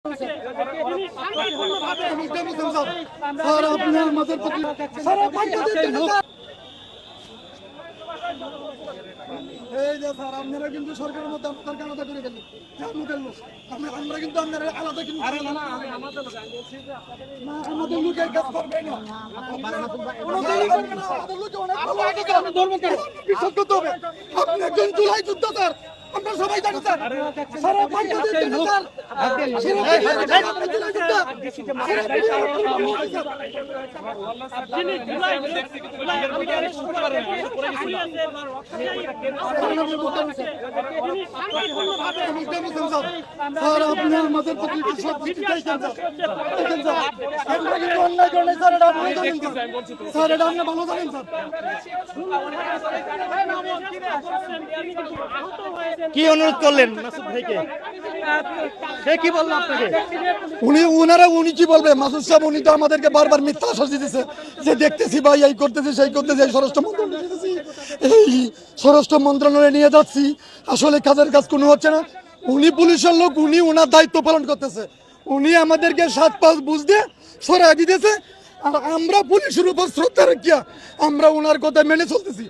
এই যে স্যার আপনারা কিন্তু সরকারের মধ্যে আপনার আলাদা করে গেলেন আমরা কিন্তু আপনারা আলাদা কিন্তু আমাদের লোকের কাজ করবে না আমাদের লোকে অনেক বিশ্বাস করতে হবে। আপনি একজন জুলাই যোদ্ধা স্যার, আমরা সবাই জানি স্যার। সারা বাংলাদেশ জানে স্যার। স্যার আপনি আমাদের প্রতি সব কিছু চাইছেন স্যার। আমরা কিন্তু অন্যায় করেন স্যার, এটা আপনি জানেন স্যার, এটা আপনি ভালো জানেন স্যার। কি অনুরোধ করলেন মাসুদ ভাইকে? সে কি বললো আপনাকে? উনি কি বলবে? মাসুদ সাহেব উনি তো আমাদেরকে বারবার মিথ্যা আশ্বাস দিতেছে যে দেখতেছি ভাই এই করতেছি সেই করতেছি, এই স্বরাষ্ট্র মন্ত্রণালয়ে দিতেছি, এই স্বরাষ্ট্র মন্ত্রণালয়ে নিয়ে যাচ্ছি, আসলে কাজের কাজ কোনো হচ্ছে না। উনি পুলিশের লোক, উনি ওনার দায়িত্ব পালন করতেছে, উনি আমাদেরকে 7-5 বুঝ দিয়ে সরাই দিতেছে, আর আমরা পুলিশের উপর শ্রদ্ধা রাখিয়া আমরা ওনার কথা মেনে চলতেছি।